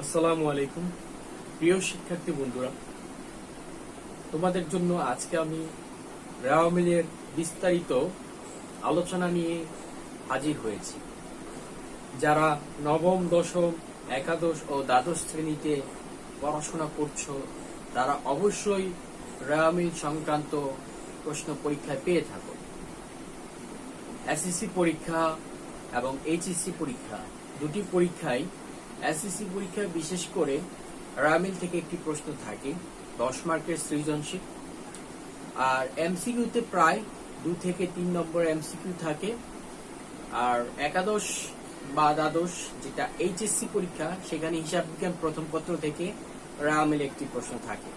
আসসালামু আলাইকুম প্রিয় শিক্ষার্থী বন্ধুরা, তোমাদের জন্য আজকে আমি রাওমিলের বিস্তারিত আলোচনা নিয়ে হাজির হয়েছি। যারা নবম, দশম, একাদশ ও দ্বাদশ শ্রেণীতে পড়াশোনা করছো তারা অবশ্যই রাওমিল সংক্রান্ত প্রশ্ন পরীক্ষায় পেয়ে থাকো। এসএসসি পরীক্ষা এবং এইচএসসি পরীক্ষা দুটি পরীক্ষায় এসএসসি পরীক্ষায় বিশেষ করে রাওমিল থেকে একটি প্রশ্ন থাকে 10 মার্কের সৃজনশীল, আর এমসিকিউতে প্রায় 2 থেকে 3 নম্বর এমসিকিউ থাকে। আর একাদশ বা দ্বাদশ যেটা এইচএসসি পরীক্ষা সেখানে হিসাব বিজ্ঞান প্রথম পত্র থেকে রাওমিল একটি প্রশ্ন থাকে।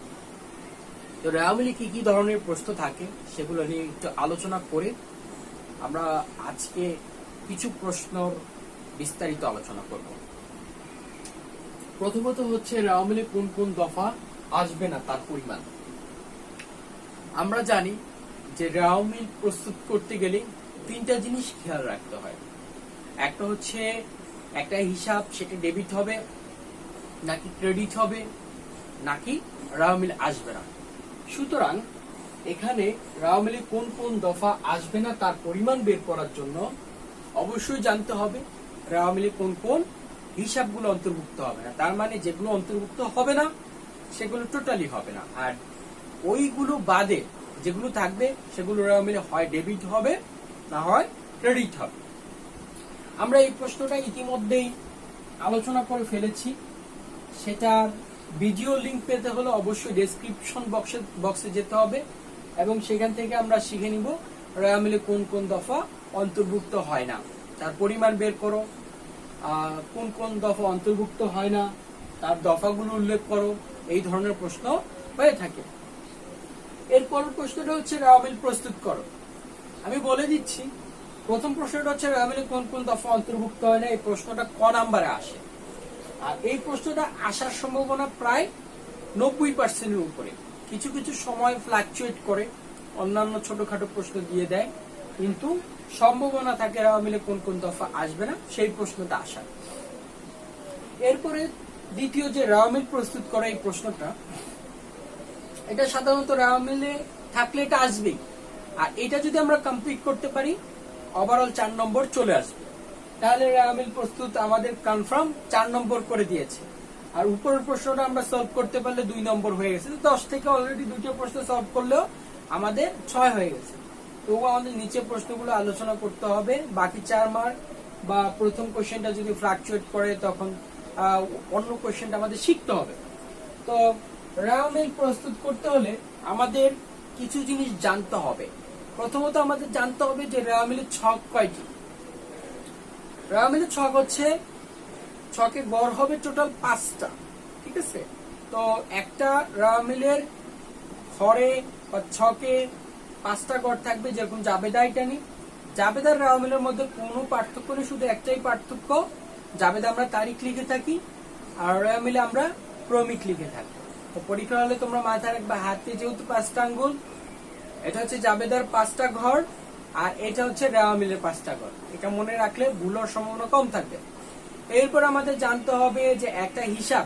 তো রাওমিলে কি কি ধরনের প্রশ্ন থাকে সেগুলো নিয়ে একটু আলোচনা করে আমরা আজকে কিছু প্রশ্নর বিস্তারিত আলোচনা করব। প্রথমত হচ্ছে রাওমিলে কোন কোন দফা আসবে না তার পরিমাণ। আমরা জানি যে রাওমিল প্রস্তুত করতে গেলে 3টা জিনিস খেয়াল রাখতে হয়। একটা হচ্ছে একটা হিসাব সেটা ডেবিট হবে নাকি ক্রেডিট হবে নাকি রাওমিল আসবে না। সুতরাং এখানে রাওমিলে কোন কোন দফা আসবে না তার পরিমাণ বের করার জন্য অবশ্যই জানতে হবে রাওমিলে কোন কোন হিসাবগুলো অন্তর্ভুক্ত হবে না। তার মানে যেগুলো অন্তর্ভুক্ত হবে না সেগুলো টোটালি হবে না, আর ওইগুলো বাদে যেগুলো থাকবে সেগুলো রাওমিলে হয় ডেবিট হবে না হয় ক্রেডিট হবে। আমরা এই প্রশ্নটা ইতিমধ্যেই আলোচনা করে ফেলেছি, সেটার ভিডিও লিংক পেতে হলে অবশ্যই ডেসক্রিপশন বক্সে যেতে হবে এবং সেখান থেকে আমরা শিখে নিব রাওমিলে কোন কোন দফা অন্তর্ভুক্ত হয় না তার পরিমাণ বের করো, কোন কোন দফা অন্তর্ভুক্ত হয় না তার দফাগুলো উল্লেখ করো, এই ধরনের প্রশ্ন হয়ে থাকে। এরপর প্রশ্নটা হচ্ছে রাওমিল প্রস্তুত করো। আমি বলে দিচ্ছি, প্রথম প্রশ্নটা হচ্ছে রাওমিলে কোন কোন দফা অন্তর্ভুক্ত হয় না। এই প্রশ্নটা ক নাম্বারে আসে, আর এই প্রশ্নটা আসার সম্ভাবনা প্রায় 90% উপরে। কিছু কিছু সময় ফ্লাকচুয়েট করে, অন্যান্য ছোটখাটো প্রশ্ন দিয়ে দেয়, কিন্তু সম্ভাবনা থাকে রাওমিলে কোন কোন দফা আসবে না সেই প্রশ্নটা আসার। এরপরে দ্বিতীয় যে রাওমিল প্রস্তুত করা এই প্রশ্নটা, এটা সাধারণত রাওমিলে থাকলে এটা আসবেই, আর এটা যদি আমরা কমপ্লিট করতে পারি ওভারঅল 4 নম্বর চলে আসবে। তাহলে রাওমিল প্রস্তুত আমাদের কনফার্ম 4 নম্বর করে দিয়েছে। আর উপরের প্রশ্নটা আমরা সলভ করতে পারলে 2 নম্বর হয়ে গেছে। 10 থেকে অলরেডি 2টা প্রশ্ন সলভ করলেও আমাদের 6 হয়ে গেছে। তো আমাদের নিচে প্রশ্নগুলো আলোচনা করতে হবে। বাকি 4 মার্ক বা প্রথম কোশ্চেনটা যদি ফ্লাকচুয়েট করে তখন অন্য কোশ্চেনটা আমাদের শিখতে হবে। তো রাওমিল প্রস্তুত করতে হলে আমাদের কিছু জিনিস জানতে হবে। প্রথমত আমাদের জানতে হবে যে রাওমিলের ছক কয়টি। রাওমিলের ছক হচ্ছে, ছকে গড় হবে টোটাল 5টা, ঠিক আছে। তো একটা রাওমিলের ঘরে বা ছকে 5টা গড় থাকবে, যেরকম জাবেদা এটা নি। জাবেদার রাওমিলের মধ্যে কোনো পার্থক্য নেই, শুধু একটাই পার্থক্য, জাবেদা আমরা তারিখ লিখে থাকি আর রাওমিলে আমরা ক্রমিক লিখে থাকি। তো পরীক্ষা হলে তোমরা মাথায় রাখবে হাতে যেহেতু 5টা আঙ্গুল, এটা হচ্ছে জাবেদার 5টা ঘর আর এটা হচ্ছে রাওমিলের 5টা ঘর। এটা মনে রাখলে ভুল হওয়ার সম্ভাবনা কম থাকবে। এরপর আমাদের জানতে হবে যে একটা হিসাব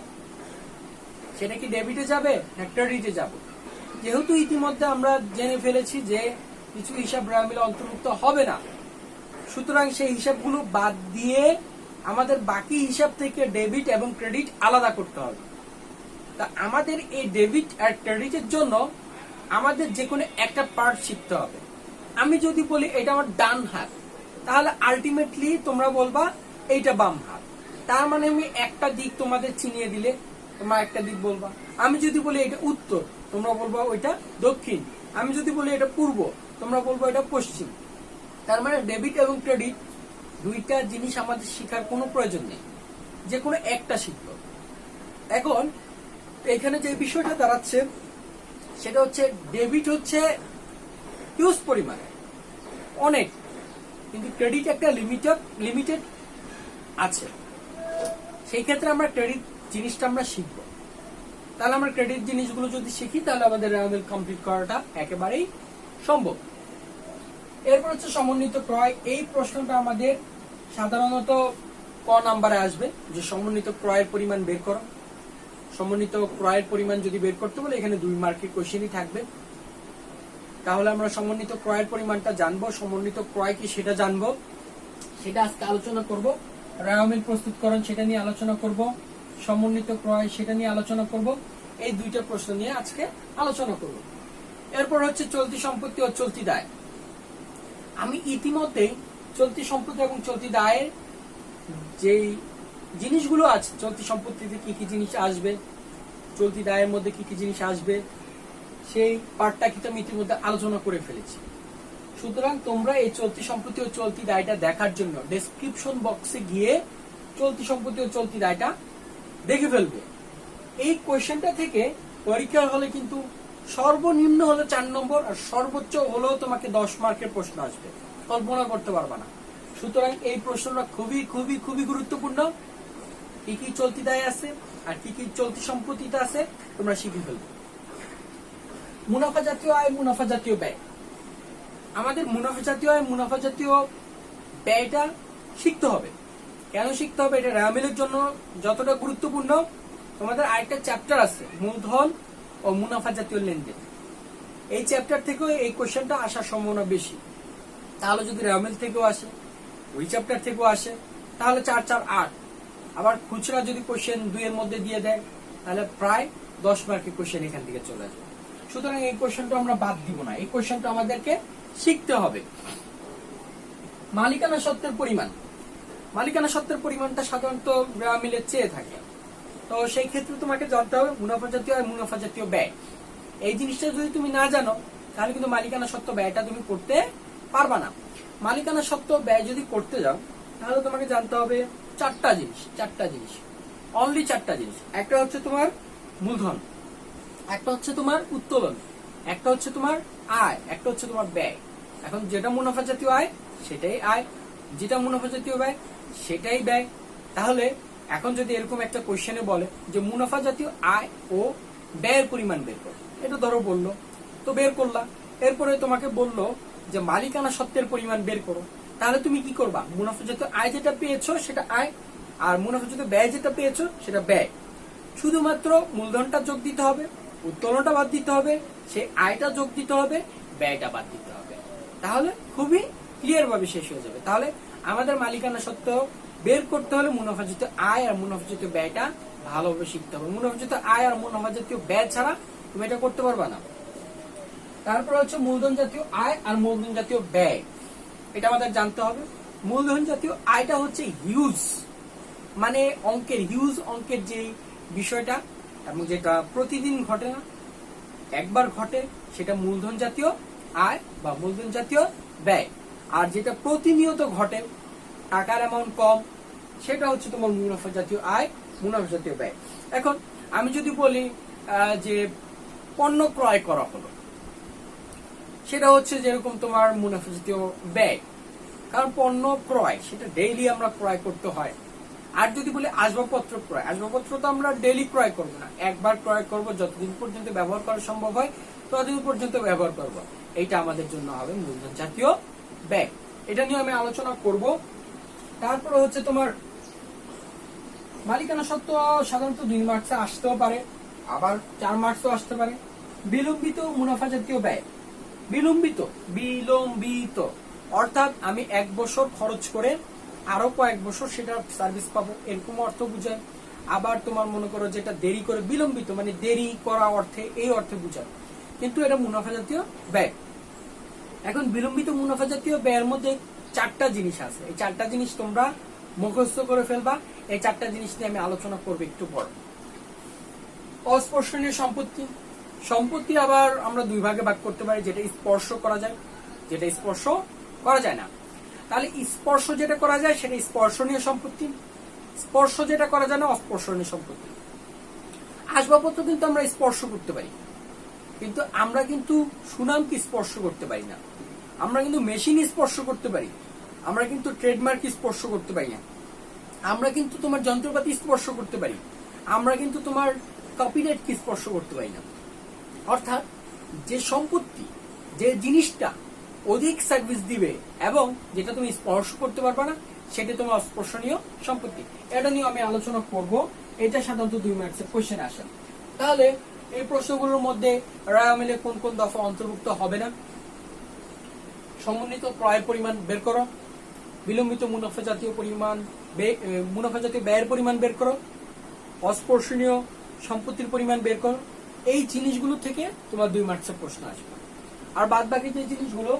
সেটা কি ডেবিটে যাবে না ক্রেডিটে যাবে। যেহেতু ইতিমধ্যে আমরা জেনে ফেলেছি যে কিছু হিসাব রাওমিলে অন্তর্ভুক্ত হবে না, সুতরাং সেই হিসাবগুলো বাদ দিয়ে আমাদের বাকি হিসাব থেকে ডেবিট এবং ক্রেডিট আলাদা করতে হবে। তা আমাদের এই ডেবিট আর ক্রেডিটের জন্য আমাদের যে কোনো একটা পার্ট শিখতে হবে। আমি যদি বলি এটা আমার ডান হাত, তাহলে আলটিমেটলি তোমরা বলবা এইটা বাম হাত। তার মানে আমি একটা দিক তোমাদের চিনিয়ে দিলে তোমরা একটা দিক বলবা। আমি যদি বলি এটা উত্তর, তোমরা বলবা ওইটা দক্ষিণ। আমি যদি বলি এটা পূর্ব, তোমরা বলবা এটা পশ্চিম। তার মানে ডেবিট এবং ক্রেডিট দুইটা জিনিস আমাদের শেখার কোনো প্রয়োজন নেই, যে কোনো একটা শিখবো। এখন এখানে যে বিষয়টা দাঁড়াচ্ছে সেটা হচ্ছে ডেবিট হচ্ছে হিউজ পরিমাণে অনেক, কিন্তু ক্রেডিট একটা লিমিটেড আছে। সেই ক্ষেত্রে আমরা ক্রেডিট জিনিসটা আমরা শিখবো। তাহলে আমরা ক্রেডিট জিনিসগুলো যদি শিখি তাহলে আমাদের রাওমিল কমপ্লিট করাটা একেবারেই সম্ভব। এরপর হচ্ছে সমন্বিত ক্রয়। এই প্রশ্নটা আমাদের সাধারণত ক নাম্বারে আসবে যে সমন্বিত ক্রয়ের পরিমাণ বের করো। সমন্বিত ক্রয়ের পরিমাণ যদি বের করতে বলে এখানে 2 মার্কের কোশ্চেনই থাকবে। তাহলে আমরা সমন্বিত ক্রয়ের পরিমাণটা জানবো, সমন্বিত ক্রয় কি সেটা জানবো, সেটা আজকে আলোচনা করব। রাও মিল প্রস্তুতকরণ সেটা নিয়ে আলোচনা করব, সমন্বিত ক্রয় সেটা নিয়ে আলোচনা করব। এই দুইটা প্রশ্ন নিয়ে আজকে আলোচনা করব। এরপর হচ্ছে চলতি সম্পত্তি ও চলতি দায়। আমি ইতিমধ্যেই চলতি সম্পত্তি এবং চলতি দায়ের যেই জিনিসগুলো আছে, চলতি সম্পত্তিতে কি কি জিনিস আসবে, চলতি দায়ের মধ্যে কি কি জিনিস আসবে, সেই পার্টটা কিন্তু আমি ইতিমধ্যে আলোচনা করে ফেলেছি। সুতরাং তোমরা এই চলতি সম্পত্তি ও চলতি দায়টা দেখার জন্য ডেসক্রিপশন বক্সে গিয়ে চলতি সম্পত্তি ও চলতি দায়টা দেখে ফেলবে। এই কোয়েশ্চেনটা থেকে পরীক্ষার হলে কিন্তু সর্বনিম্ন হলো 4 নম্বর আর সর্বোচ্চ হলেও তোমাকে 10 মার্কের প্রশ্ন আসবে, কল্পনা করতে পারবা না। সুতরাং এই প্রশ্নটা খুবই খুবই খুবই গুরুত্বপূর্ণ। কি কি চলতি দায় আছে আর কি কি চলতি সম্পত্তিতে আছে তোমরা শিখে ফেলবে। মুনাফা জাতীয় আয়, মুনাফা জাতীয় ব্যয়। আমাদের মুনাফা জাতীয় আয়, মুনাফা জাতীয় ব্যয়টা শিখতে হবে। কেন শিখতে হবে? এটা রাও মিলের জন্য যতটা গুরুত্বপূর্ণ, তোমাদের আরেকটা চ্যাপ্টার আছে মূলধন ও মুনাফা জাতীয় লেনদেন। এই চ্যাপ্টার থেকেও এই কোশ্চেনটা আসার সম্ভাবনা বেশি। তাহলে যদি রাও মিল থেকেও আসে, ওই চ্যাপ্টার থেকেও আসে, তাহলে 4 4 8। আবার খুচরা যদি কোশ্চেন 2 এর মধ্যে দিয়ে দেয় তাহলে প্রায় 10 মার্কের কোশ্চেন এখান থেকে চলে আসবে। সুতরাং এই কোশ্চেনটা আমরা বাদ দিব না, এই কোশ্চেনটা আমাদেরকে শিখতে হবে। মালিকানা সত্ত্বের পরিমাণ। মালিকানা সত্ত্বের পরিমাণটা সাধারণত রাও মিলে চেয়ে থাকে। তো সেই ক্ষেত্রে তোমাকে জানতে হবে মুনাফা জাতীয় আর মুনাফা জাতীয় ব্যয়। এই জিনিসটা যদি তুমি না জানো তাহলে কিন্তু মালিকানা সত্ত্ব ব্যয়টা তুমি করতে পারবা না। মালিকানা সত্ত্ব ব্যয় যদি করতে যাও তাহলে তোমাকে জানতে হবে 4টা জিনিস, অনলি 4টা জিনিস। একটা হচ্ছে তোমার মূলধন, একটা হচ্ছে তোমার উত্তোলন, একটা হচ্ছে তোমার আয়, একটা হচ্ছে তোমার ব্যয়। এখন যেটা মুনাফা জাতীয় আয় সেটাই আয়, যেটা মুনাফা জাতীয় ব্যয় সেটাই ব্যয়। তাহলে এখন যদি এরকম একটা কোশ্চেনে বলে যে মুনাফা জাতীয় আয় ও ব্যয়ের পরিমাণ বের করো, এটা ধরো বললো, তো বের করলা। এরপরে তোমাকে বললো যে মালিকানা সত্ত্বের পরিমাণ বের করো, তাহলে তুমি কি করবা? মুনাফা জাতীয় আয় যেটা পেয়েছো সেটা আয়, আর মুনাফা জাতীয় ব্যয় যেটা পেয়েছো সেটা ব্যয়। শুধুমাত্র মূলধনটা যোগ দিতে হবে, উত্তোলনটা বাদ দিতে হবে, সেই আয়টা যোগ দিতে হবে, ব্যয়টা বাদ দিতে হবে। তাহলে খুবই ক্লিয়ার ভাবে শেষ হয়ে যাবে। তাহলে আমাদের মালিকানা সত্ত্ব বের করতে হলে মুনাফা জাতীয় আয় আর মুনাফা জাতীয় ব্যয়টা ভালোভাবে শিখতে হবে। মুনাফা জাতীয় আয় আর মুনাফা জাতীয় ব্যয় ছাড়া তুমি এটা করতে পারবা না। তারপর হচ্ছে মূলধন জাতীয় আয় আর মূলধন জাতীয় ব্যয়, এটা আমাদের জানতে হবে। মূলধন জাতীয় আয়টা হচ্ছে হিউজ, মানে অঙ্কের হিউজ অঙ্কের যে বিষয়টা এবং যেটা প্রতিদিন ঘটে না, একবার ঘটে, সেটা মূলধন জাতীয় আয় বা মূলধন জাতীয় ব্যয়। আর যেটা প্রতিনিয়ত ঘটে, টাকার অ্যামাউন্ট কম, সেটা হচ্ছে তোমার মুনাফা জাতীয় আয়, মুনাফা জাতীয় ব্যয়। এখন আমি যদি বলি যে পণ্য ক্রয় করা হলো, সেটা হচ্ছে যেরকম তোমার মুনাফা জাতীয় ব্যয়, কারণ পণ্য ক্রয় সেটা ডেইলি আমরা ক্রয় করতে হয়। আর যদি বলি আসবাবপত্র ক্রয়, আসবাবপত্র তো আমরা ডেইলি ক্রয় করবো না, একবার ক্রয় করব, যতদিন পর্যন্ত ব্যবহার করা সম্ভব হয় ততদিন পর্যন্ত ব্যবহার করব। এইটা আমাদের জন্য হবে মূলধন জাতীয় ব্যয়। এটা নিয়ে আমি আলোচনা করব। তারপরে হচ্ছে তোমার মালিকানা সত্ত্ব সাধারণত 2 মার্কসে আসতেও পারে, আবার 4 মার্কসও আসতে পারে। বিলম্বিত মুনাফা জাতীয় ব্যয়। বিলম্বিত অর্থাৎ আমি 1 বছর খরচ করে আরো কয়েক বছর সেটা সার্ভিস পাবো, এরকম অর্থ বুঝায়। আবার তোমার মনে করো যেটা দেরি করে, বিলম্বিত মানে দেরি করা অর্থে, এই অর্থে বুঝায়, কিন্তু এটা মুনাফা জাতীয় ব্যয়। এখন বিলম্বিত মুনাফা জাতীয় ব্যয়ের মধ্যে 4টা জিনিস আছে। এই 4টা জিনিস তোমরা মুখস্থ করে ফেলবা। এই 4টা জিনিস নিয়ে আমি আলোচনা করবো একটু পর। অস্পর্শনীয় সম্পত্তি। সম্পত্তি আবার আমরা 2 ভাগে ভাগ করতে পারি, যেটা স্পর্শ করা যায়, যেটা স্পর্শ করা যায় না। তাহলে স্পর্শ যেটা করা যায় সেটা স্পর্শনীয় সম্পত্তি, স্পর্শ যেটা করা যায় না অস্পর্শনীয় সম্পত্তি। আসবাবপত্র কিন্তু আমরা স্পর্শ করতে পারি, কিন্তু আমরা কিন্তু সুনামকে স্পর্শ করতে পারি না। আমরা কিন্তু মেশিন স্পর্শ করতে পারি, আমরা কিন্তু ট্রেডমার্ক স্পর্শ করতে পারি না। আমরা কিন্তু তোমার যন্ত্রপাতি স্পর্শ করতে পারি, আমরা কিন্তু তোমার কপিরাইটকে স্পর্শ করতে পারি না। অর্থাৎ যে সম্পত্তি, যে জিনিসটা অধিক সার্ভিস দিবে এবং যেটা তুমি স্পর্শ করতে পারবে না, সেটি তোমার অস্পর্শনীয় সম্পত্তি। এটা নিয়ে আমি আলোচনা করব, এটা সাধারণত 2 মার্কসের কোশ্চেন আসে। তাহলে এই প্রশ্নগুলোর মধ্যে রায় অমিলে কোন কোন দফা অন্তর্ভুক্ত হবে না? সমন্বিত ক্রয়ের পরিমাণ বের করো, বিলম্বিত মুনাফা জাতীয় পরিমাণ, মুনাফা জাতীয় ব্যয়ের পরিমাণ বের করো, অস্পর্শনীয় সম্পত্তির পরিমাণ বের করো। এই জিনিসগুলো থেকে তোমার 2 মার্কসের প্রশ্ন আসবে। আর বাদ বাকি যে জিনিসগুলো,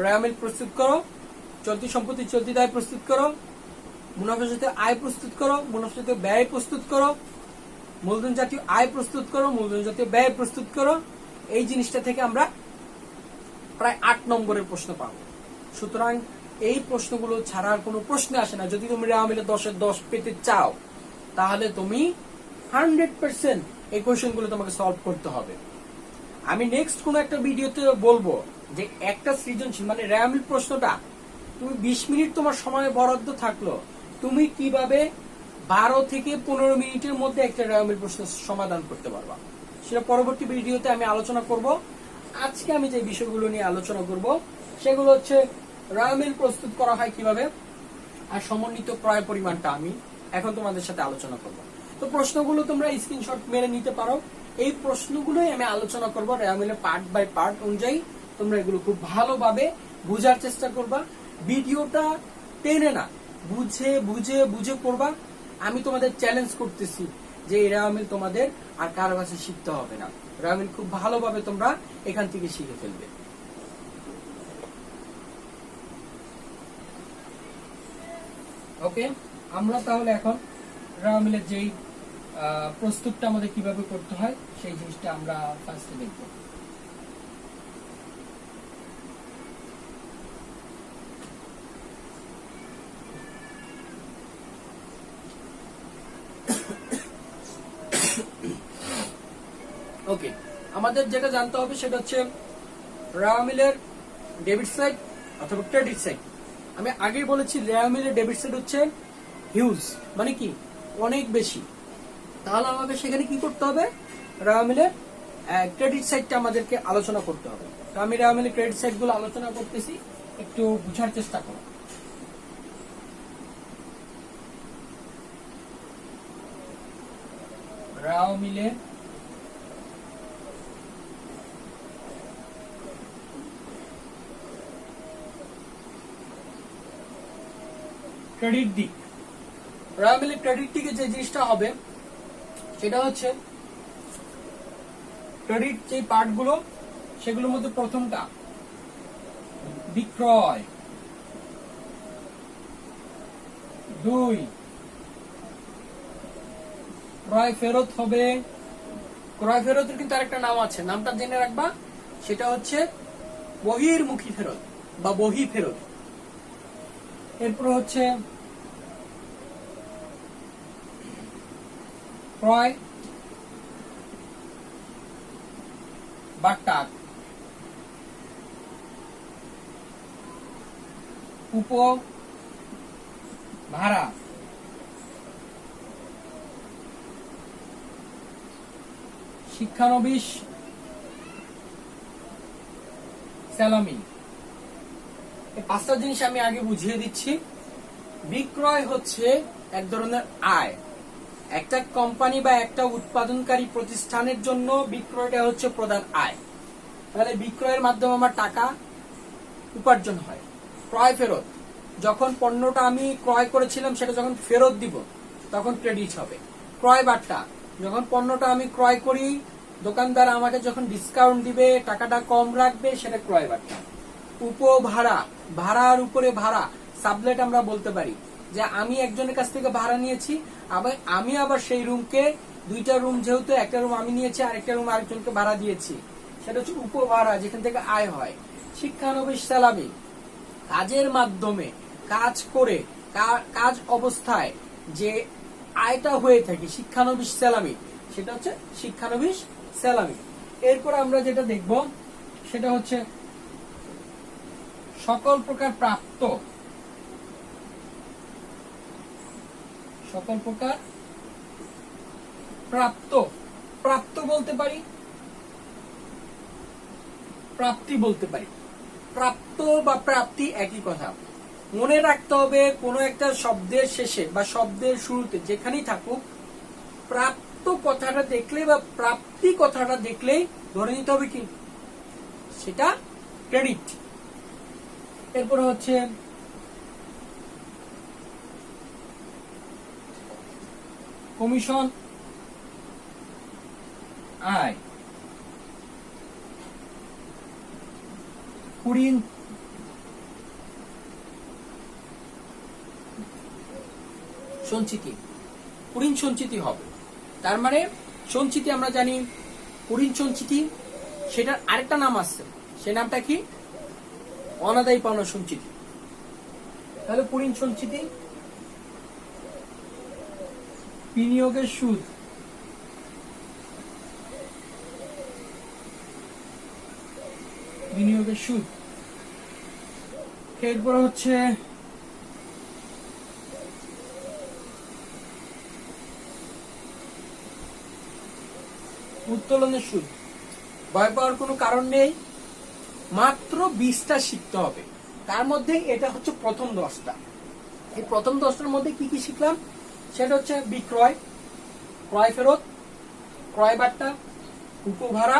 রায় অমিল প্রস্তুত করো, চলতি সম্পত্তি চলতি দায় প্রস্তুত করো, মুনাফা জাতীয় আয় প্রস্তুত করো, মুনাফা জাতীয় ব্যয় প্রস্তুত করো, মূলধন জাতীয় আয় প্রস্তুত করো, মূলধন জাতীয় ব্যয় প্রস্তুত করো। এই জিনিসটা থেকে আমরা প্রায় 8 নম্বরের প্রশ্ন পাবো। সুতরাং এই প্রশ্নগুলো ছাড়ার কোনো প্রশ্ন আসে না। যদি তুমি রায় অমিলে 10-এর 10 পেতে চাও, তাহলে তুমি 100% এই কোয়েশ্চেনগুলো তোমাকে সলভ করতে হবে। আমি নেক্সট কোন একটা ভিডিওতে বলবো যে একটা সৃজনশীল মানে রায় অমিল প্রশ্নটা তুমি 20 মিনিট তোমার সময় বরাদ্দ থাকলো, তুমি কিভাবে 12 থেকে 15 মিনিটের মধ্যে একটা রায় অমিল প্রশ্ন সমাধান করতে পারবা, সেটা পরবর্তী ভিডিওতে আমি আলোচনা করব। আজকে আমি যে বিষয়গুলো নিয়ে আলোচনা করব সেগুলো হচ্ছে রায় অমিল প্রস্তুত করা হয় কিভাবে, আর সমন্বিত ক্রয় পরিমাণটা আমি এখন তোমাদের সাথে আলোচনা করব। তো প্রশ্নগুলো তোমরা স্ক্রিনশট মেরে নিতে পারো। এই প্রশ্নগুলোই আমি আলোচনা করব রায় অমিলে পার্ট বাই পার্ট অনুযায়ী। তোমরা এগুলো খুব ভালোভাবে বোঝার চেষ্টা করবা, ভিডিওটা টেনে না, বুঝে বুঝে বুঝে করবা। আমি তোমাদের চ্যালেঞ্জ করতেছি যে এই রায় অমিল তোমাদের আর কারো কাছে শিখতে হবে না, রায় অমিল খুব ভালোভাবে তোমরা এখান থেকে শিখে ফেলবে। ওকে, আমরা তাহলে এখন রায় অমিলের যেই প্রস্তুতটা আমাদের কিভাবে করতে হয় সেই জিনিসটা আমরা ফার্স্টে দেখব। ওকে, আমাদের যেটা জানতে হবে সেটা হচ্ছে রায় অমিলের ডেবিট সাইড অথবা ক্রেডিট সাইড। আমি আগেই বলেছি রায় অমিলের ডেবিট সাইড হচ্ছে হিউজ, মানে কি অনেক বেশি। তাহলে আমাদের সেখানে কি করতে হবে, রায় অমিলের ক্রেডিট সাইডটা আমাদেরকে আলোচনা করতে হবে। তো আমি রায় অমিলের ক্রেডিট সাইড গুলো আলোচনা করতেছি, একটু বুঝার চেষ্টা করো। রায় অমিলের ক্রেডিট দিক, রায় অমিলের ক্রেডিট দিকে যে জিনিসটা হবে সেটা হচ্ছে ক্রেডিট যে পার্ট গুলো সেগুলোর মধ্যে প্রথমটা বিক্রয়, 2 ক্রয় ফেরত হবে। ক্রয় ফেরতের কিন্তু আরেকটা নাম আছে, নামটা জেনে রাখবা, সেটা হচ্ছে বহির্মুখী ফেরত বা বহি ফেরত। এরপর হচ্ছে ক্রয় বা টাক, উপভাড়া, শিক্ষানবিশ স্যালামি। এই 5টা জিনিস আমি আগে বুঝিয়ে দিচ্ছি। বিক্রয় হচ্ছে এক ধরনের আয়, একটা কোম্পানি বা একটা উৎপাদনকারী প্রতিষ্ঠানের জন্য বিক্রয়টা হচ্ছে প্রধান আয়। তাহলে বিক্রয়ের মাধ্যমে আমার টাকা উপার্জন হয়। ক্রয় ফেরত, যখন পণ্যটা আমি ক্রয় করেছিলাম সেটা যখন ফেরত দিব তখন ক্রেডিট হবে। ক্রয় বাট্টা, যখন পণ্যটা আমি ক্রয় করি দোকানদার আমাকে যখন ডিসকাউন্ট দিবে, টাকাটা কম রাখবে, সেটা ক্রয় বাট্টা। উপভাড়া, ভাড়ার উপরে ভাড়া, সাবলেট আমরা বলতে পারি যে আমি একজনের কাছ থেকে ভাড়া নিয়েছি, আমি আবার সেই রুমকে 2টা রুম, যেহেতু একটা রুম আমি নিয়েছি আর একটা রুম আরেকজনকে ভাড়া দিয়েছি, সেটা হচ্ছে উপভাড়া, যেখান থেকে আয় হয়। শিক্ষানবিশ স্যালামি, কাজের মাধ্যমে কাজ করে কাজ অবস্থায় যে আয়টা হয়ে থাকে, শিক্ষানবিশ স্যালামি, সেটা হচ্ছে শিক্ষানবিশ স্যালামি। এরপর আমরা যেটা দেখব সেটা হচ্ছে সকল প্রকার প্রাপ্ত, সকল প্রকার প্রাপ্ত, প্রাপ্ত বলতে পারি, প্রাপ্তি বলতে পারি। প্রাপ্ত বা প্রাপ্তি একই কথা। মনে রাখতে হবে কোনো একটা শব্দের শেষে বা শব্দের শুরুতে যেখানেই থাকুক, প্রাপ্ত কথাটা দেখলে বা প্রাপ্তি কথাটা দেখলেই ধরে নিতে হবে কি সেটা ক্রেডিট। এরপরে হচ্ছে কমিশন আয়, কুড়িন সঞ্চিতি, কুড়িন সঞ্চিতি হবে। তার মানে সঞ্চিতি আমরা জানি কুড়িন সঞ্চিতি, সেটার আরেকটা নাম আছে, সে নামটা কি? অনাদায়ী পাওনা সঞ্চিতি। তাহলে কুড়িন সঞ্চিতি, বিনিয়োগের সুদ, বিনিয়োগের সুদ। এরপর হচ্ছে উত্তোলনের সুদ। ভয় পাওয়ার কোনো কারণ নেই, মাত্র 20টা শিখতে হবে। তার মধ্যে এটা হচ্ছে প্রথম 10টা। এই প্রথম 10টার মধ্যে কি কি শিখলাম সেটা হচ্ছে বিক্রয়, ক্রয় ফেরত, ক্রয় বার্তা, উপভাড়া,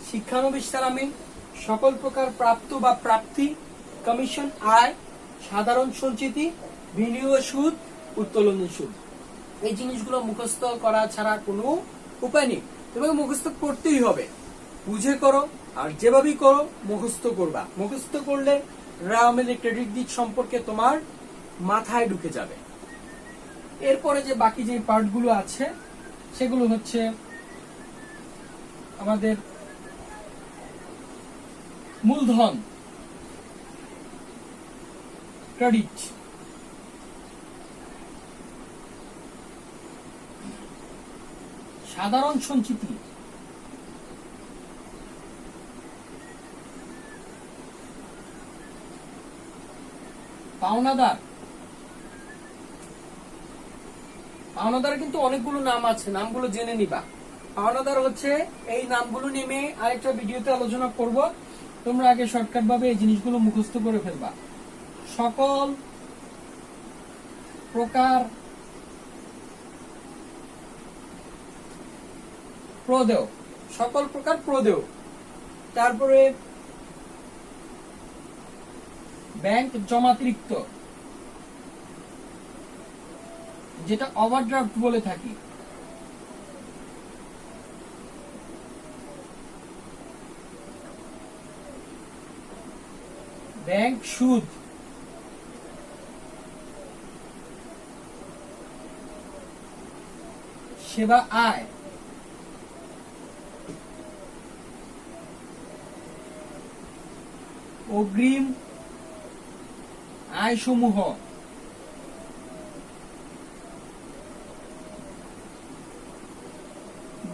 শিক্ষানবিশ সালামি, সকল প্রকার প্রাপ্ত বা প্রাপ্তি, কমিশন আয়, সাধারণ সঞ্চিতি, বিনিয়োগ সুদ, উত্তোলনের সুদ। এই জিনিসগুলো মুখস্থ করা ছাড়া কোনো উপায় নেই, তোমাকে মুখস্থ করতেই হবে। বুঝে করো আর যেভাবেই করো মুখস্থ করবা। মুখস্থ করলে রাওমেলি ক্রেডিট দিক সম্পর্কে তোমার মাথায় ঢুকে যাবে। এরপরে যে বাকি যে পার্টগুলো আছে সেগুলো হচ্ছে আমাদের মূলধন ক্রেডিট, সাধারণ সঞ্চিতি, পাওনাদার। পাওনাদার কিন্তু অনেকগুলো নাম আছে, নামগুলো জেনে নিবা। পাওনাদার হচ্ছে এই নামগুলো নেমে আরেকটা ভিডিওতে আলোচনা করব, তোমরা আগে শর্টকাট ভাবে এই জিনিসগুলো মুখস্থ করে ফেলবা। সকল প্রকার প্রদেয়, সকল প্রকার প্রদেয়। তারপরে ব্যাংক জমাতিরিক্ত, যেটা ওভারড্রাফট বলে থাকি। ব্যাংক সুদ, সেবা আয়, অগ্রিম আয় সমূহ,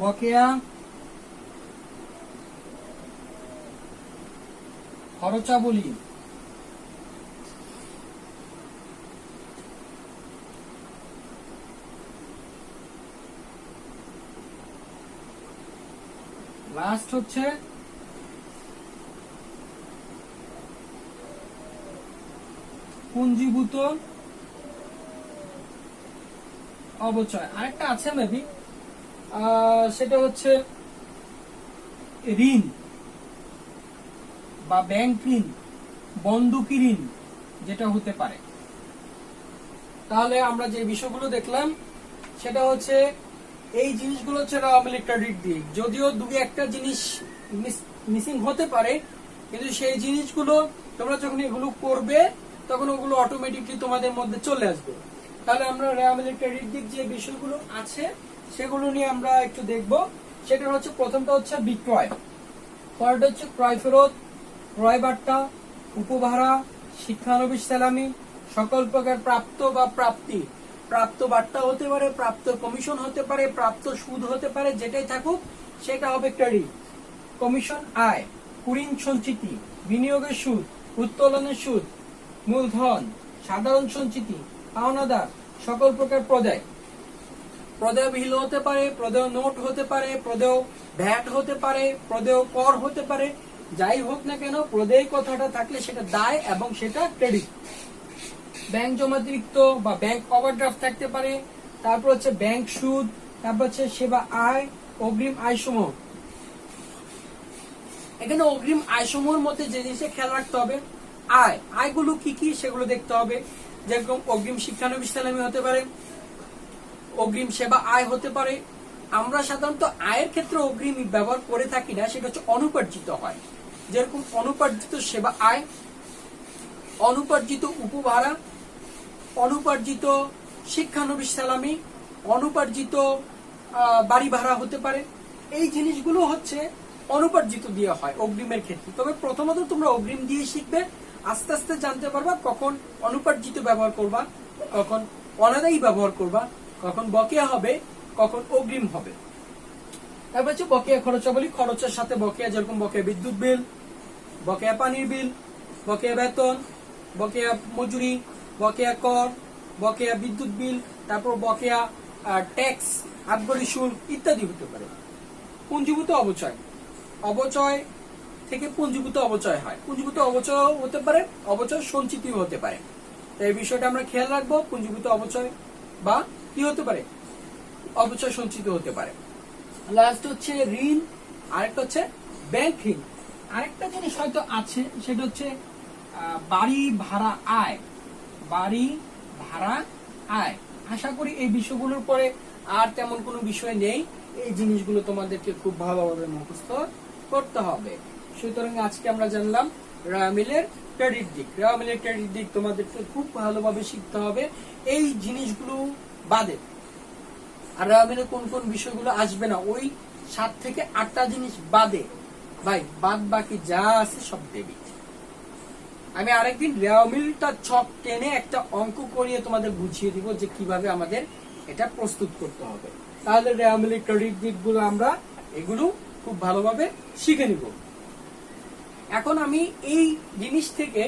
বকেয়া খরচাবলী, লাস্ট হচ্ছে পুঞ্জীভূত অবচয়। আরেকটা আছে মেবি, সেটা হচ্ছে ঋণ বা ব্যাংক ঋণ, বন্ধকি ঋণ যেটা হতে পারে। তাহলে আমরা যে বিষয়গুলো দেখলাম সেটা হচ্ছে এই জিনিসগুলো হচ্ছে রাওমেলি ক্রেডিট দিক। যদিও দুই একটা জিনিস মিসিং হতে পারে, কিন্তু সেই জিনিসগুলো তোমরা যখন এগুলো করবে তখন ওগুলো অটোমেটিকলি তোমাদের মধ্যে চলে আসবে। তাহলে আমরা রাওমেলি ক্রেডিট দিক যে বিষয়গুলো আছে সেগুলো নিয়ে আমরা একটু দেখব। সেটা হচ্ছে প্রথমটা হচ্ছে বিক্রয়, পরেরটা হচ্ছে ক্রয় ফেরত, ক্রয় বার্তা, উপভাড়া, শিক্ষানবিশ সালামি, সকল প্রকার প্রাপ্ত বা প্রাপ্তি। প্রাপ্ত বার্তা হতে পারে, প্রাপ্ত কমিশন হতে পারে, প্রাপ্ত সুদ হতে পারে, যেটাই থাকুক সেটা হবে ক্রেডিট। কমিশন আয়, কুড়িন সঞ্চিতি, বিনিয়োগের সুদ, উত্তোলনের সুদ, মূলধন, সাধারণ সঞ্চিতি, পাওনাদার, সকল প্রকার প্রদেয়। প্রদেয় বিল হতে পারে, প্রদেয় নোট হতে পারে, প্রদেয় ভ্যাট হতে পারে, প্রদেয় কর হতে পারে। যাই হোক না কেন প্রদেয় কথাটা থাকলে সেটা দায় এবং সেটা ক্রেডিট। ব্যাংক জমাতিরিক্ত বা ব্যাংক ওভারড্রাফট থাকতে পারে, তারপর হচ্ছে ব্যাংক সুদ, তারপর হচ্ছে সেবা আয়, অগ্রিম আয় সমূহ। এখানে অগ্রিম আয় সমূহের মধ্যে যে জিনিসটা খেয়াল রাখতে হবে, আয়গুলো কি কি সেগুলো দেখতে হবে। যেরকম অগ্রিম শিক্ষানবিশ সালামি হতে পারে, অগ্রিম সেবা আয় হতে পারে। আমরা সাধারণত আয়ের ক্ষেত্রে অগ্রিম ব্যবহার করে থাকি না, সেটা হচ্ছে অনুপার্জিত হয়। যেরকম অনুপার্জিত সেবা আয়, অনুপার্জিত উপভাড়া, অনুপার্জিত শিক্ষানবিশ সালামি, অনুপার্জিত বাড়ি ভাড়া হতে পারে। এই জিনিসগুলো হচ্ছে অনুপার্জিত দিয়ে হয় অগ্রিমের ক্ষেত্রে। তবে প্রথমত তোমরা অগ্রিম দিয়ে শিখবে, আস্তে আস্তে জানতে পারবা কখন অনুপার্জিত ব্যবহার করবা, কখন অনাদায়ী ব্যবহার করবা, কখন বকেয়া হবে, কখন অগ্রিম হবে। তারপর হচ্ছে বকেয়া খরচাবলী, খরচের সাথে বকেয়া, যেরকম বকেয়া বিদ্যুৎ বিল, বকেয়া পানির বিল, বকেয়া বেতন, বকেয়া মজুরি, বকেয়া কর, বকেয়া বিদ্যুৎ বিল, তারপর বকেয়া ট্যাক্স, আবগারি শুল্ক ইত্যাদি হতে পারে। পুঞ্জীভূত অবচয়, অবচয় থেকে পুঞ্জীভূত অবচয় হয়। পুঞ্জীভূত অবচয় হতে পারে, অবচয় সঞ্চিত হতে পারে। তাই এই বিষয়টা আমরা খেয়াল রাখবো। পুঞ্জীভূত অবচয় বা কি হতে পারে, অবচয় সঞ্চিত হতে পারে। লাস্ট হচ্ছে ঋণ, আরেকটা হচ্ছে ব্যাংক ঋণ। আরেকটা জিনিস হয়তো আছে, সেটা হচ্ছে বাড়ি ভাড়া আয়, বাড়ি ভাড়া আয়। আশা করি এই বিষয়গুলোর পরে আর তেমন কোনো বিষয় নেই। এই জিনিসগুলো তোমাদেরকে খুব ভালোভাবে মুখস্থ করতে হবে। সুতরাং আজকে আমরা জানলাম রামিলের ক্রেডিট দিক। রামিলের ক্রেডিট দিক তোমাদেরকে খুব ভালোভাবে শিখতে হবে এই জিনিসগুলো বাদে। আর রামিলের কোন কোন বিষয়গুলো আসবে না, ওই 7 থেকে 8টা জিনিস বাদে ভাই, বাদ বাকি যা আছে সব ডেবিট। আমি আরেকদিন রামিলটা ছক টেনে একটা অঙ্ক করিয়ে তোমাদের বুঝিয়ে দিব যে কিভাবে আমাদের এটা প্রস্তুত করতে হবে। তাহলে রামিলের ক্রেডিট দিকগুলো আমরা এগুলো খুব ভালোভাবে শিখে নিব। এখন আমি এই জিনিস থেকে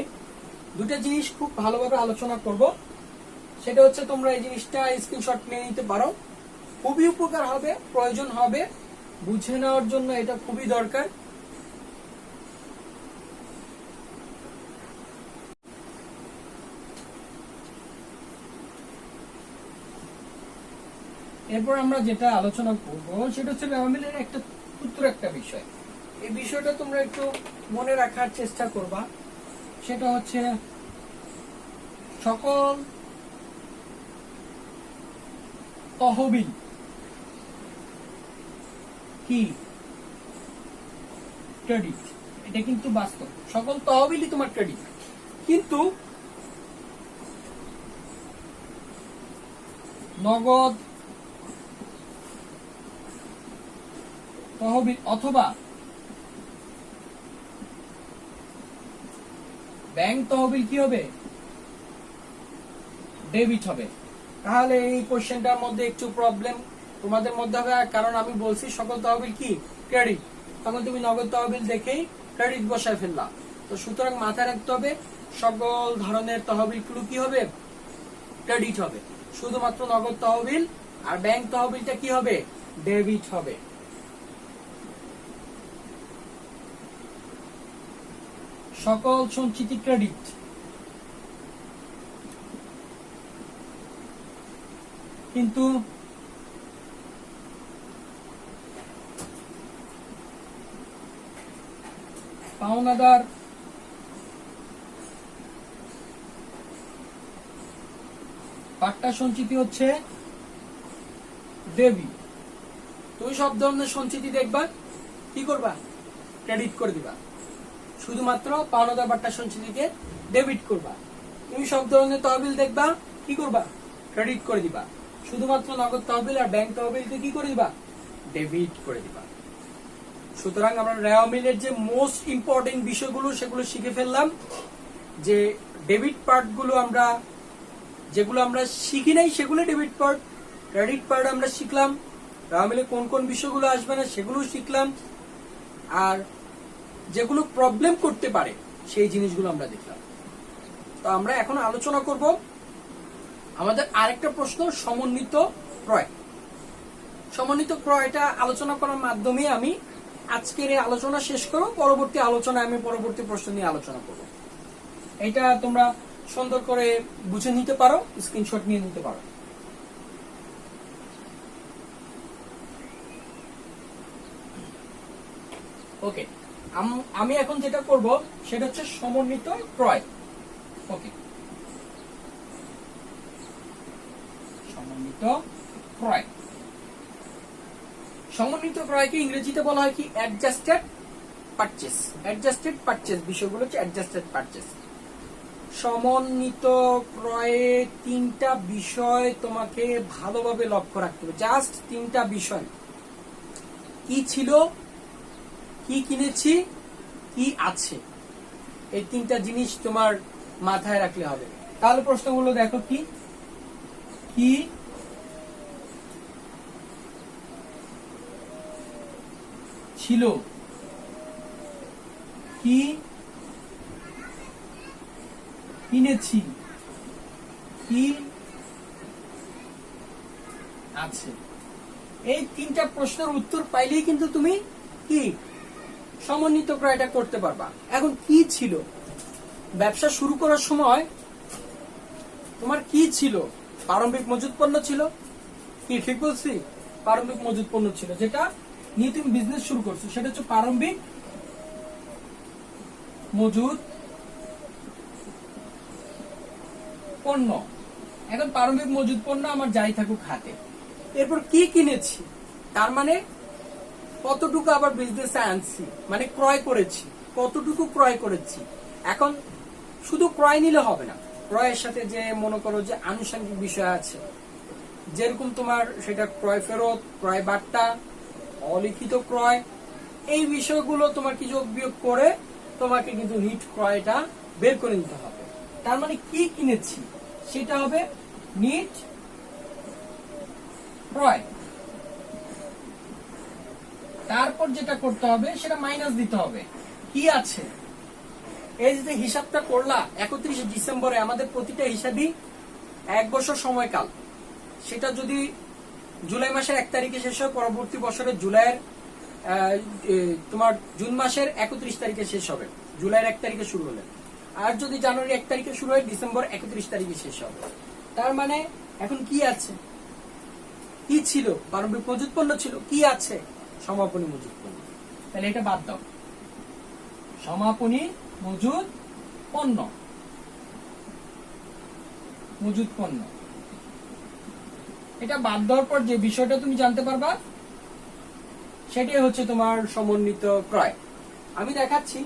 দুটা জিনিস খুব ভালোভাবে আলোচনা করব। সেটা হচ্ছে তোমরা এই জিনিসটা স্ক্রিনশট নিয়ে নিতে পারো, খুবই উপকার হবে, প্রয়োজন হবে, বুঝে নেওয়ার জন্য এটা খুবই দরকার। এরপর আমরা যেটা আলোচনা করব সেটা হচ্ছে রামিলের একটা ক্ষুদ্র একটা বিষয়। এই বিষয়টা তোমরা একটু মনে রাখার চেষ্টা করবা। সেটা হচ্ছে সকল তহবিল কি ক্রেডিট। এটা কিন্তু বাস্তব, সকল তহবিলই তোমার ক্রেডিট। কিন্তু নগদ তহবিল অথবা ব্যাংক তহবিল কি হবে, ডেবিট হবে। তাহলে এই কোশ্চেনটার মধ্যে একটু প্রবলেম তোমাদের মধ্যে হবে, কারণ আমি বলছি সকল তহবিল কি ক্রেডিট, তখন তুমি নগদ তহবিল দেখেই ক্রেডিট বসায় ফেললাম। তো সুতরাং মাথায় রাখতে হবে সকল ধরনের তহবিলগুলো কি হবে, ক্রেডিট হবে। শুধুমাত্র নগদ তহবিল আর ব্যাংক তহবিলটা কি হবে, ডেবিট হবে। সকল সঞ্চিতি ক্রেডিট, কিন্তু পাওনাদার পাট্টা সঞ্চিতি হচ্ছে ডেবিট। তুমি সব ধরনের সঞ্চিতি দেখবা, কি করবা, ক্রেডিট করে দিবা। শুধুমাত্র পাওনাদার পাট্টা সঞ্চিতিকে ডেবিট করবা। তুমি সব ধরনের তহবিল দেখবা, কি করবা, ক্রেডিট করে দিবা। শুধুমাত্র নগদ তহবিল আর ব্যাংক তহবিলকে কি করে দিবা, ডেবিট করে দিবা। সুতরাং আমরা রামিলের যে মোস্ট ইম্পর্টেন্ট বিষয়গুলো সেগুলো শিখে ফেললাম। যে ডেবিট পার্ট গুলো আমরা যেগুলো আমরা শিখি নাই সেগুলো ডেবিট পার্ট, ক্রেডিট পার্ট আমরা শিখলাম। রামিলে কোন কোন বিষয়গুলো আসবে না সেগুলো শিখলাম, আর যেগুলো প্রবলেম করতে পারে সেই জিনিসগুলো আমরা দেখলাম। তো আমরা এখন আলোচনা করব আমাদের আরেকটা প্রশ্ন, সমন্বিত ক্রয়। সমন্বিত ক্রয়টা আলোচনা করার মাধ্যমে আমি আজকের এই আলোচনা শেষ করব। পরবর্তী আলোচনায় আমি পরবর্তী প্রশ্ন নিয়ে আলোচনা করব। এটা তোমরা সুন্দর করে বুঝে নিতে পারো, স্ক্রিনশট নিয়ে নিতে পারো। ওকে, আমি এখন যেটা করব সেটা হচ্ছে সমন্বিত ক্রয়। ওকে, সমন্বিত ক্রয়। সমন্বিত ক্রয়কে ইংরেজিতে বলা হয় কি অ্যাডজাস্টেড পারচেজ। অ্যাডজাস্টেড পারচেজ, বিষয়গুলো হচ্ছে অ্যাডজাস্টেড পারচেজ। সমন্বিত ক্রয়ে তিনটা বিষয় তোমাকে ভালোভাবে লক্ষ্য রাখতে হবে, জাস্ট তিনটা বিষয়। কি ছিল, কি কিনেছি, কি আছে, এই তিনটা জিনিস তোমার মাথায় রাখলে হবে। তাহলে প্রশ্নগুলো দেখো, কি কি ছিল, কি কিনেছি, কি আছে। এই তিনটা প্রশ্নের উত্তর পাইলেই কিন্তু তুমি কি সমন্বিত ক্রয়টা করতে পারবা। এখন কি ছিল, ব্যবসা শুরু করার সময় তোমার কি ছিল? প্রারম্ভিক মজুত পণ্য ছিল। কি ঠিক বলছি? প্রারম্ভিক মজুত পণ্য ছিল, যেটা নিয়ে তুমি বিজনেস শুরু করছো, সেটা হচ্ছে প্রারম্ভিক মজুত পণ্য। এখন প্রারম্ভিক মজুত পণ্য আমার যাই থাকুক হাতে। এরপর কি কিনেছি, তার মানে কতটুকু আবার বিজনেসে আনছি, মানে ক্রয় করেছি, কতটুকু ক্রয় করেছি। এখন শুধু ক্রয় নিলে হবে না, ক্রয়ের সাথে যে মনে করো যে আনুষঙ্গিক বিষয় আছে, যেরকম তোমার সেটা ক্রয় ফেরত, ক্রয় বার্তা, অলিখিত ক্রয়, এই বিষয়গুলো তোমার কি যোগ বিয়োগ করে তোমাকে কিন্তু নিট ক্রয়টা বের করে নিতে হবে। তার মানে কি কিনেছি সেটা হবে নিট ক্রয়। তারপর যেটা করতে হবে সেটা মাইনাস দিতে হবে, কি আছে। এই যে হিসাবটা করলা 31 ডিসেম্বরে, আমাদের প্রতিটা হিসাবই 1 বছর সময়কাল। সেটা যদি জুলাই মাসের 1 তারিখে শেষ হয়, পরবর্তী বছরের জুলাইয়ের তোমার জুন মাসের 31 তারিখে শেষ হবে, জুলাইয়ের 1 তারিখে শুরু হলে। আর যদি জানুয়ারি 1 তারিখে শুরু হয়, ডিসেম্বর 31 তারিখে শেষ হবে। তার মানে এখন কি আছে, কি ছিল, প্রারম্ভিক মজুত পণ্য ছিল, কি আছে, সমাপনী মজুত পণ্য। তাহলে এটা বাদ দাও, সমাপনী মজুত পণ্য, মজুত পণ্য। এটা বাদ দেওয়ার পর যে বিষয়টা তুমি জানতে পারবা সেটাই হচ্ছে তোমার সমন্বিত ক্রয়। আমি দেখাচ্ছি,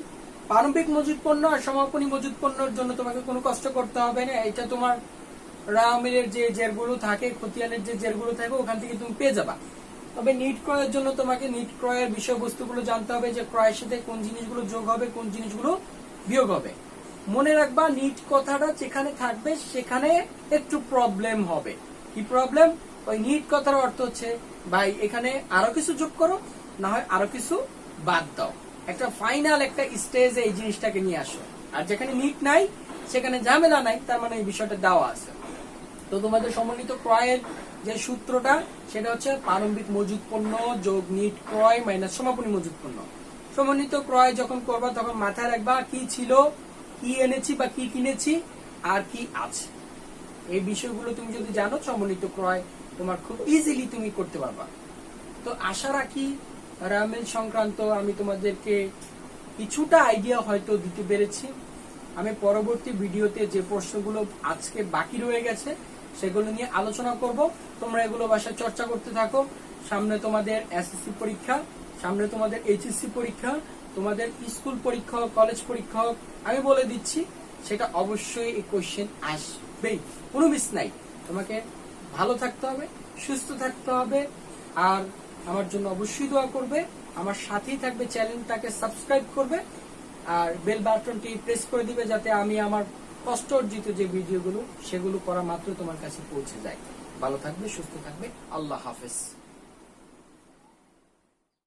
প্রারম্ভিক মজুত পণ্য আর সমাপনী মজুত পণ্যের জন্য তোমাকে কোনো কষ্ট করতে হবে না। এটা তোমার রামিলের যে জেরগুলো থাকে, খতিয়ানের যে জেরগুলো থাকে, ওখান থেকে তুমি পেয়ে যাবা। তবে নিট ক্রয়ের জন্য তোমাকে নিট ক্রয়ের বিষয়বস্তুগুলো জানতে হবে, যে ক্রয়ের সাথে কোন জিনিসগুলো যোগ হবে, কোন জিনিসগুলো বিয়োগ হবে। মনে রাখবা, নিট কথাটা যেখানে থাকবে সেখানে একটু প্রবলেম হবে। কি প্রবলেম? ওই নিট কথার অর্থ হচ্ছে ভাই এখানে আরো কিছু যোগ করো, না হয় আরো কিছু বাদ দাও। একটা ফাইনাল একটা স্টেজে এই জিনিসটাকে নিয়ে আসো। আর যেখানে নিট নাই সেখানে ঝামেলা নাই, তার মানে এই বিষয়টা দেওয়া আছে। তো তোমাদের সমন্বিত ক্রয়ের যে সূত্রটা সেটা হচ্ছে প্রারম্ভিক মজুত পণ্য যোগ নিট ক্রয় মাইনাস সমাপনী মজুত পণ্য। সমন্বিত ক্রয় যখন করবা তখন মাথায় রাখবা কি ছিল, কি এনেছি বা কি কিনেছি, আর কি আছে। এই বিষয়গুলো তুমি যদি জানো, সমন্বিত ক্রয় তোমার খুব ইজিলি তুমি করতে পারবা। তো আশা রাখি রামেল সংক্রান্ত আমি তোমাদেরকে কিছুটা আইডিয়া হয়তো দিতে পেরেছি। আমি পরবর্তী ভিডিওতে যে প্রশ্নগুলো আজকে বাকি রয়ে গেছে সেগুলো নিয়ে আলোচনা করব। তোমরা এগুলো বাসায় চর্চা করতে থাকো। সামনে তোমাদের এসএসসি পরীক্ষা, সামনে তোমাদের এইচএসসি পরীক্ষা, তোমাদের স্কুল পরীক্ষা, কলেজ পরীক্ষা, আমি বলে দিচ্ছি সেটা অবশ্যই এই কোশ্চেন আসবেই, কোনো মিস নাই। তোমাকে ভালো থাকতে হবে, সুস্থ থাকতে হবে, আর আমার জন্য অবশ্যই দোয়া করবে। আমার সাথেই থাকবে, চ্যানেলটাকে সাবস্ক্রাইব করবে, আর বেল বাটনটি প্রেস করে দিবে, যাতে আমি আমার কষ্ট অর্জিত যে ভিডিওগুলো সেগুলো করা মাত্র তোমার কাছে পৌঁছে যায়। ভালো থাকবে, সুস্থ থাকবে, আল্লাহ হাফেজ।